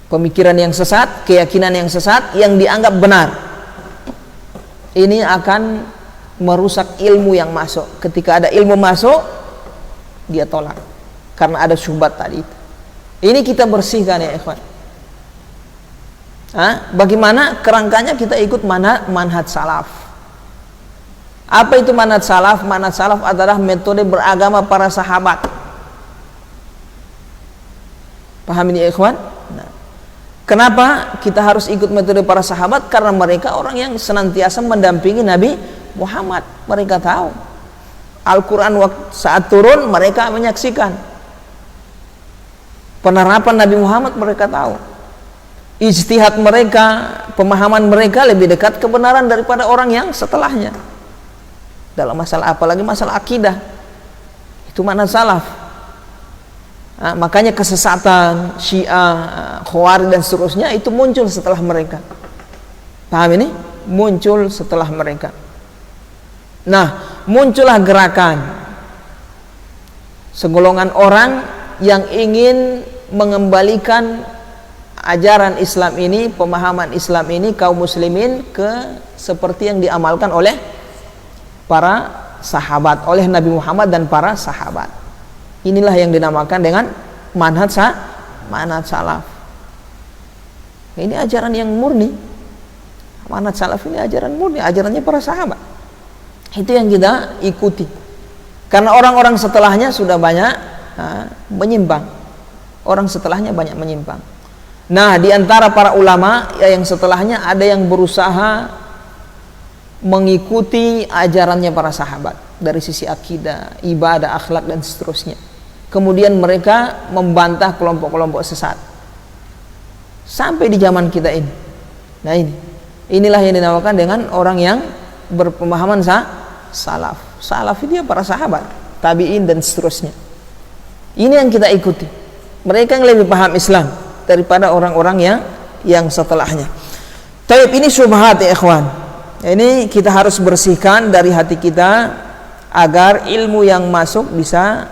Pemikiran yang sesat, keyakinan yang sesat yang dianggap benar. Ini akan merusak ilmu yang masuk. Ketika ada ilmu masuk, dia tolak karena ada syubhat tadi itu. Ini kita bersihkan ya ikhwan. Bagaimana kerangkanya? Kita ikut manhaj salaf. Apa itu manhaj salaf? Manhaj salaf adalah metode beragama para sahabat. Paham ini ya ikhwan? Nah, kenapa kita harus ikut metode para sahabat? Karena mereka orang yang senantiasa mendampingi Nabi Muhammad. Mereka tahu Al-Quran saat turun, mereka menyaksikan penerapan Nabi Muhammad, mereka tahu ijtihad mereka, pemahaman mereka lebih dekat kebenaran daripada orang yang setelahnya dalam masalah, apalagi masalah akidah. Itu manhaj salaf. Makanya kesesatan Syiah, Khawarij dan seterusnya itu muncul setelah mereka. Paham ini? Muncul setelah mereka. Nah, muncullah gerakan segolongan orang yang ingin mengembalikan ajaran Islam ini, pemahaman Islam ini, kaum muslimin ke seperti yang diamalkan oleh para sahabat, oleh Nabi Muhammad dan para sahabat. Inilah yang dinamakan dengan manhaj salaf. Ini ajaran yang murni. Manhaj salaf ini ajaran murni, ajarannya para sahabat. Itu yang kita ikuti. Karena orang-orang setelahnya sudah banyak menyimpang. Orang setelahnya banyak menyimpang. Nah, di antara para ulama yang setelahnya ada yang berusaha mengikuti ajarannya para sahabat dari sisi akidah, ibadah, akhlak dan seterusnya. Kemudian mereka membantah kelompok-kelompok sesat. Sampai di zaman kita ini. Nah, inilah yang dinamakan dengan orang yang berpemahaman salaf. Salaf itu ya para sahabat, tabi'in dan seterusnya. Ini yang kita ikuti. Mereka yang lebih paham Islam daripada orang-orang yang setelahnya. Taib, ini syubhat ya ikhwan. Ini kita harus bersihkan dari hati kita agar ilmu yang masuk bisa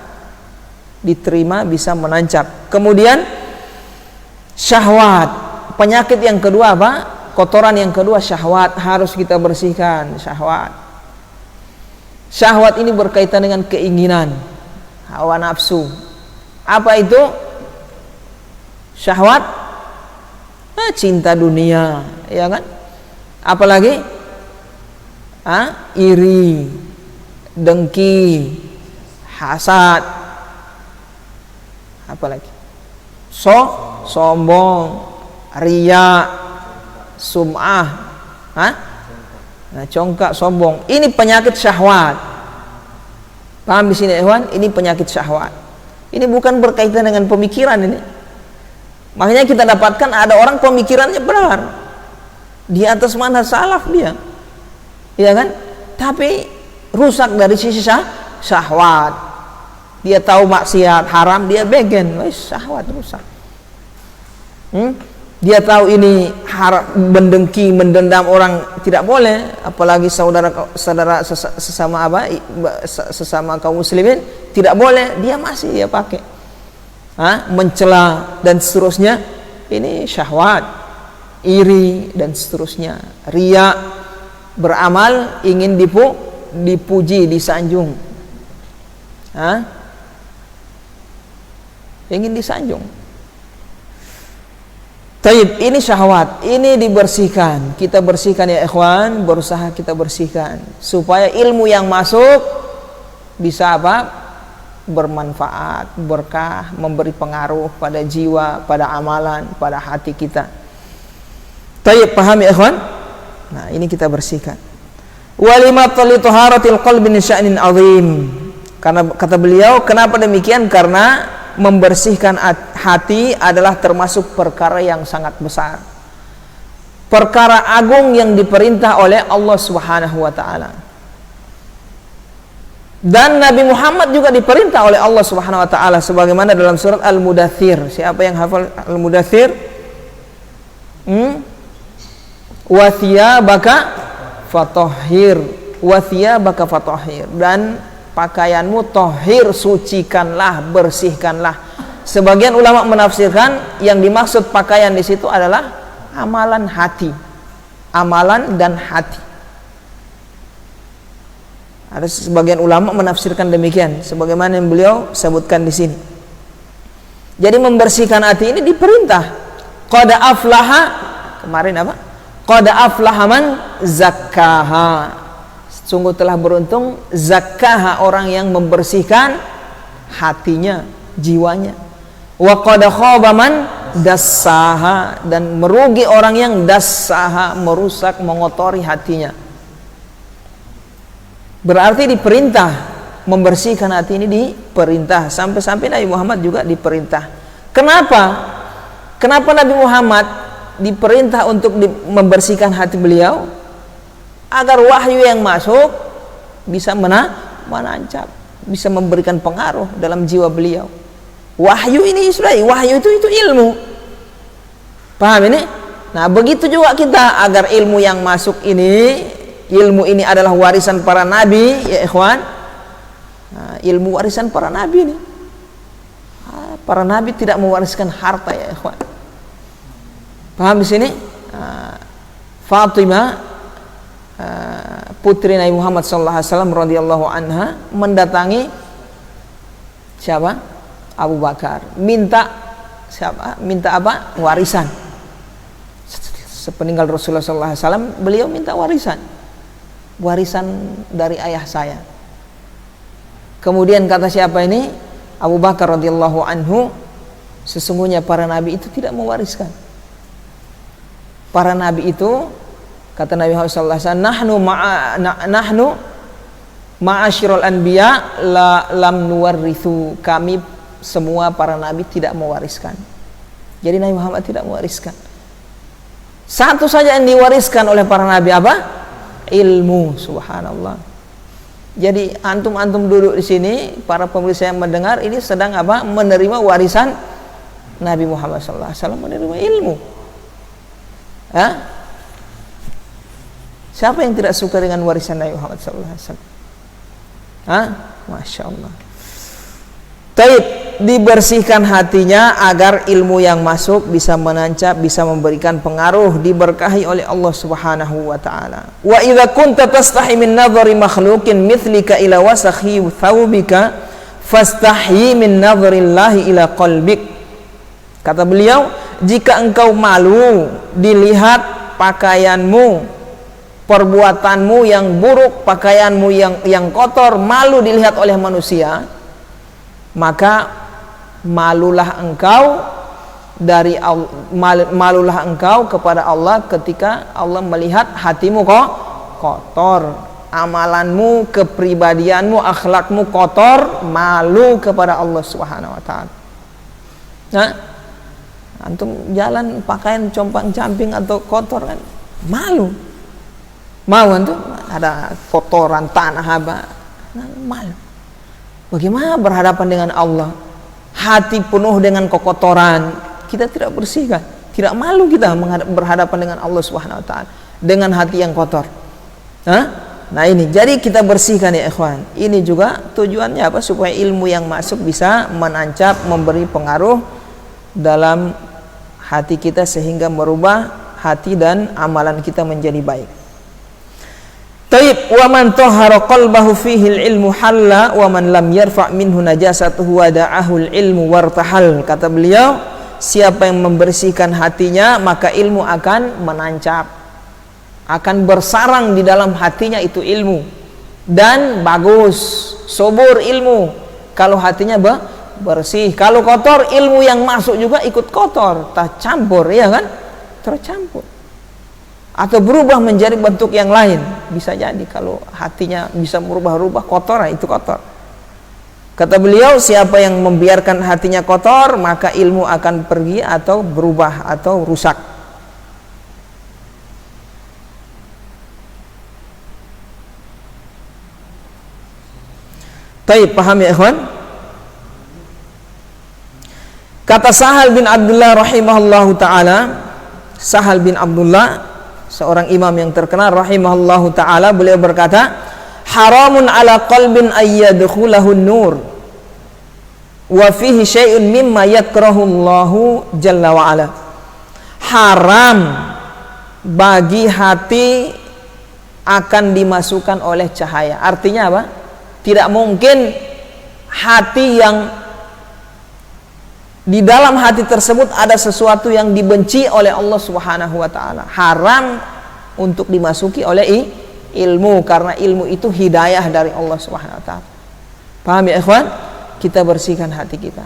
diterima, bisa menancap. Kemudian syahwat. Penyakit yang kedua apa? Kotoran yang kedua syahwat, harus kita bersihkan syahwat. Syahwat ini berkaitan dengan keinginan, hawa nafsu. Apa itu? Syahwat? Cinta dunia, ya kan? Apalagi iri, dengki, hasad, apalagi sombong, riya, sum'ah, congkak, sombong. Ini penyakit syahwat. Paham di sini, ikhwan? Ini penyakit syahwat. Ini bukan berkaitan dengan pemikiran ini. Makanya kita dapatkan ada orang pemikirannya benar, di atas manhaj salaf dia, ya kan? Tapi rusak dari sisi syahwat. Dia tahu maksiat haram, dia begen, syahwat rusak. Dia tahu ini haram, mendengki, mendendam orang tidak boleh, apalagi saudara sesama kaum muslimin tidak boleh, dia masih dia pakai. Mencela dan seterusnya, ini syahwat, iri dan seterusnya, riya, beramal ingin dipuji, disanjung, ingin disanjung. Taib, ini syahwat, ini dibersihkan, kita bersihkan ya ikhwan, berusaha kita bersihkan supaya ilmu yang masuk bisa bermanfaat, berkah, memberi pengaruh pada jiwa, pada amalan, pada hati kita. Taib, paham ya ikhwan? Nah, ini kita bersihkan. Walimatul taharatil qalbi min sya'nin azim. Karena kata beliau, kenapa demikian? Karena membersihkan hati adalah termasuk perkara yang sangat besar, perkara agung yang diperintah oleh Allah Subhanahu wa ta'ala. Dan Nabi Muhammad juga diperintah oleh Allah Subhanahu wa ta'ala sebagaimana dalam surat Al-Mudaththir. Siapa yang hafal Al-Mudaththir? Wa thiyabaka fatahhir, wa thiyabaka fatahhir, dan pakaianmu tahhir, sucikanlah, bersihkanlah. Sebagian ulama menafsirkan yang dimaksud pakaian di situ adalah amalan hati, amalan dan hati. Ada sebagian ulama menafsirkan demikian, sebagaimana yang beliau sebutkan di sini. Jadi membersihkan hati ini diperintah. Qad aflaha, kemarin apa? Qad aflaha man zakkaha. Sungguh telah beruntung zakkaha, orang yang membersihkan hatinya, jiwanya. Wa qad khaba man dassaha, dan merugi orang yang dassaha, merusak, mengotori hatinya. Berarti diperintah membersihkan hati ini, diperintah. Sampai-sampai Nabi Muhammad juga diperintah. Kenapa? Kenapa Nabi Muhammad diperintah untuk membersihkan hati beliau? Agar wahyu yang masuk bisa menancap, bisa memberikan pengaruh dalam jiwa beliau. Wahyu ini sudah, wahyu itu ilmu. Paham ini? Nah, begitu juga kita, agar ilmu yang masuk ini, ilmu ini adalah warisan para nabi ya ikhwan. Nah, ilmu warisan para nabi ini. Para nabi tidak mewariskan harta ya ikhwan. Paham di sini? Fatimah, putri Nabi Muhammad sallallahu alaihi wasallam radhiyallahu anha, mendatangi siapa? Abu Bakar, minta siapa? Minta apa? Warisan. Sepeninggal Rasulullah sallallahu alaihi wasallam, beliau minta warisan. Warisan dari ayah saya. Kemudian kata siapa ini? Abu Bakar radhiyallahu anhu, sesungguhnya para nabi itu tidak mewariskan. Para nabi itu, kata Nabi Muhammad sallallahu alaihi wasallam, nahnu ma'asyiral anbiya lam nuwarithu, kami semua para nabi tidak mewariskan. Jadi Nabi Muhammad tidak mewariskan. Satu saja yang diwariskan oleh para nabi apa? Ilmu. Subhanallah. Jadi antum duduk di sini, para pemirsa yang mendengar ini sedang apa? Menerima warisan Nabi Muhammad sallallahu alaihi wasallam, menerima ilmu. Siapa yang tidak suka dengan warisan Nabi Muhammad sallallahu alaihi wasallam? Masya Allah. Taib, dibersihkan hatinya agar ilmu yang masuk bisa menancap, bisa memberikan pengaruh, diberkahi oleh Allah Subhanahu wa taala. Wa idza kunta tastahi min nadhari makhluqin mithlika ila wasakhi thawbika fastahi min nadharillahi ila qalbik. Kata beliau, jika engkau malu dilihat pakaianmu perbuatanmu yang buruk, pakaianmu yang kotor, malu dilihat oleh manusia, maka malulah engkau malulah engkau kepada Allah ketika Allah melihat hatimu kok kotor, amalanmu, kepribadianmu, akhlakmu kotor, malu kepada Allah Subhanahu wa taala. Nah, antum jalan pakaian compang-camping atau kotor kan malu. Mau antum ada kotoran tanah apa? Malu. Bagaimana berhadapan dengan Allah? Hati penuh dengan kekotoran, kita tidak bersihkan. Tidak malu kita berhadapan dengan Allah Subhanahu wa taala dengan hati yang kotor. Nah ini, jadi kita bersihkan ya ikhwan. Ini juga tujuannya apa? Supaya ilmu yang masuk bisa menancap, memberi pengaruh dalam hati kita sehingga merubah hati dan amalan kita menjadi baik. Taib wa man tahara qalbahu fihi al-ilmu halla wa man lam yarfa' minhu najasatuhu wa da'ahu al-ilmu wartahal. Kata beliau, siapa yang membersihkan hatinya maka ilmu akan menancap, akan bersarang di dalam hatinya itu ilmu, dan bagus, subur ilmu kalau hatinya bersih. Kalau kotor, ilmu yang masuk juga ikut kotor, tercampur, ya kan? Tercampur atau berubah menjadi bentuk yang lain. Bisa jadi kalau hatinya bisa merubah-rubah, kotor, itu kotor. Kata beliau, siapa yang membiarkan hatinya kotor maka ilmu akan pergi atau berubah atau rusak. Taib, paham ya ikhwan? Kata Sahal bin Abdullah rahimahullahu ta'ala, Sahal bin Abdullah, seorang imam yang terkenal rahimahullahu ta'ala, beliau berkata, haramun ala qalbin ayyadkhulahu nur wa fihi syai'un mimma yakrahu Allahu jalla wa ala. Haram bagi hati akan dimasukkan oleh cahaya. Artinya apa? Tidak mungkin hati yang di dalam hati tersebut ada sesuatu yang dibenci oleh Allah Subhanahu wa taala. Haram untuk dimasuki oleh ilmu, karena ilmu itu hidayah dari Allah Subhanahu wa taala. Paham ya ikhwan? Kita bersihkan hati kita.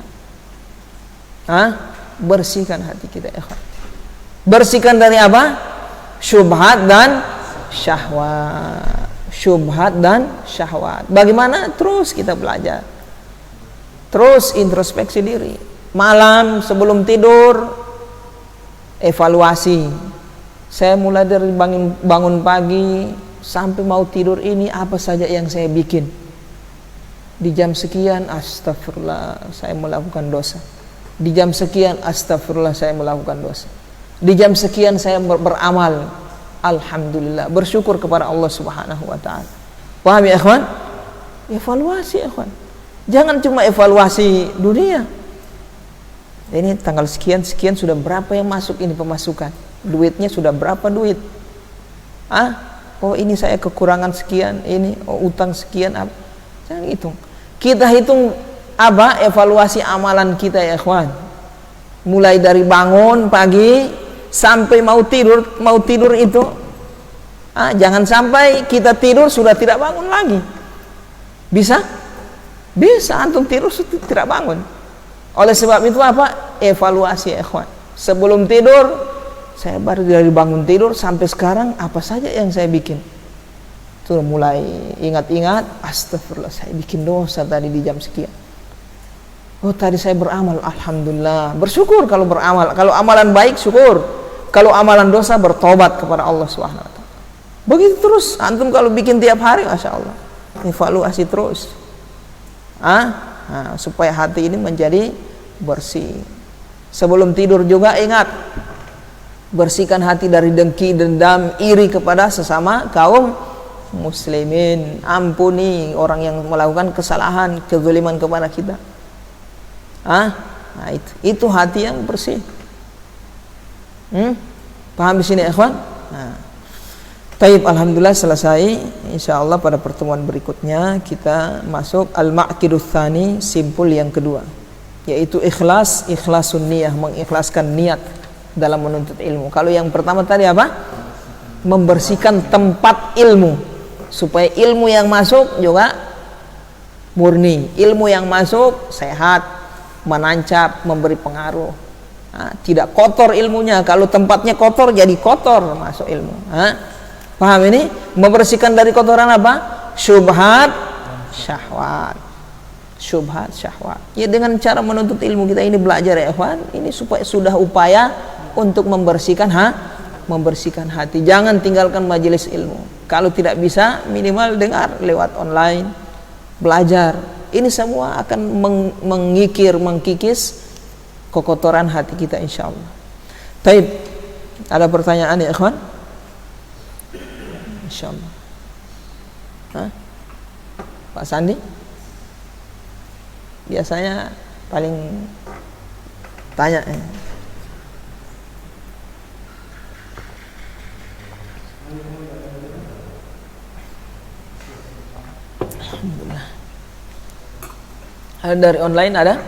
Bersihkan hati kita ikhwan. Bersihkan dari apa? Syubhat dan syahwat. Syubhat dan syahwat. Bagaimana? Terus kita belajar. Terus introspeksi diri. Malam sebelum tidur evaluasi. Saya mulai dari bangun pagi sampai mau tidur ini apa saja yang saya bikin. Di jam sekian astagfirullah saya melakukan dosa. Di jam sekian astagfirullah saya melakukan dosa. Di jam sekian saya beramal, alhamdulillah, bersyukur kepada Allah Subhanahu wa taala. Paham ya ikhwan? Evaluasi ikhwan. Jangan cuma evaluasi dunia. Ini tanggal sekian sudah berapa yang masuk ini pemasukan, duitnya sudah berapa duit, oh ini saya kekurangan sekian, ini utang sekian, jangan hitung. Kita hitung apa? Evaluasi amalan kita ya ikhwan, mulai dari bangun pagi sampai mau tidur itu, jangan sampai kita tidur sudah tidak bangun lagi. Bisa antum tidur sudah tidak bangun. Oleh sebab itu apa? Evaluasi ya ikhwan. Sebelum tidur, saya baru dari bangun tidur sampai sekarang apa saja yang saya bikin. Tuh mulai ingat-ingat, astagfirullah saya bikin dosa tadi di jam sekian. Oh tadi saya beramal, alhamdulillah. Bersyukur kalau beramal. Kalau amalan baik syukur. Kalau amalan dosa bertobat kepada Allah Subhanahu wa taala. Begitu terus. Antum kalau bikin tiap hari, masya Allah. Evaluasi terus. Supaya hati ini menjadi bersih. Sebelum tidur juga ingat, bersihkan hati dari dengki, dendam, iri kepada sesama kaum muslimin. Ampuni orang yang melakukan kesalahan, kezaliman kepada kita. Itu hati yang bersih. Paham di sini ikhwan? Taib, alhamdulillah selesai. Insyaallah pada pertemuan berikutnya kita masuk al-ma'qidus tsani, simpul yang kedua, yaitu ikhlasun niyah, mengikhlaskan niat dalam menuntut ilmu. Kalau yang pertama tadi apa? membersihkan tempat ilmu supaya ilmu yang masuk juga murni, ilmu yang masuk sehat, menancap, memberi pengaruh. Tidak kotor ilmunya. Kalau tempatnya kotor jadi kotor masuk ilmu. Paham ini? Membersihkan dari kotoran apa? Syubhat, syahwat. Syubhat, syahwat. Ya dengan cara menuntut ilmu kita ini belajar ya ikhwan, ini supaya sudah upaya untuk membersihkan membersihkan hati. Jangan tinggalkan majelis ilmu. Kalau tidak bisa minimal dengar lewat online, belajar. Ini semua akan mengkikis kekotoran hati kita insyaallah. Taib. Ada pertanyaan ya ikhwan? Insyaallah. Pak Sandi? Biasanya paling tanya ya. Alhamdulillah. Ada dari online ada?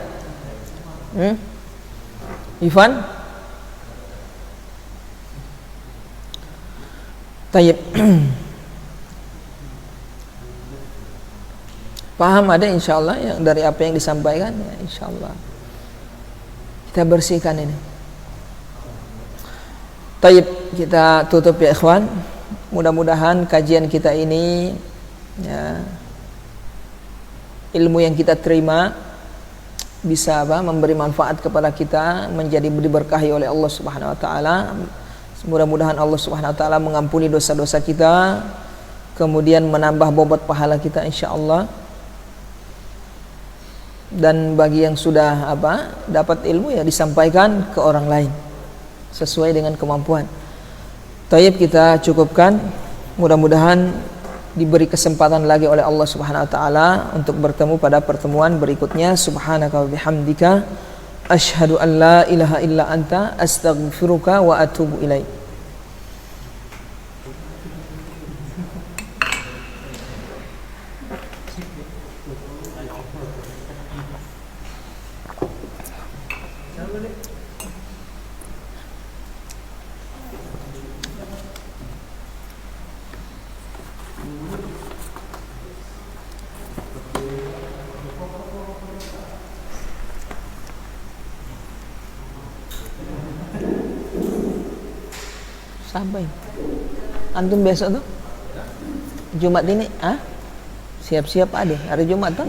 Ivan? Tayyib. Paham ada insyaallah yang dari apa yang disampaikan ya insyaallah. Kita bersihkan ini. Tayyib, kita tutup ya ikhwan. Mudah-mudahan kajian kita ini ya, ilmu yang kita terima bisa memberi manfaat kepada kita, menjadi diberkahi oleh Allah Subhanahu wa taala. Mudah-mudahan Allah Subhanahu wa taala mengampuni dosa-dosa kita, kemudian menambah bobot pahala kita insyaallah. Dan bagi yang sudah dapat ilmu ya disampaikan ke orang lain sesuai dengan kemampuan. Tayyib, kita cukupkan. Mudah-mudahan diberi kesempatan lagi oleh Allah Subhanahu wa taala untuk bertemu pada pertemuan berikutnya. Subhanaka wa bihamdika asyhadu an la ilaha illa anta astaghfiruka wa atubu ilaik. Sampai antum besok tuh Jumat ini siap-siap ada hari Jumat tuh.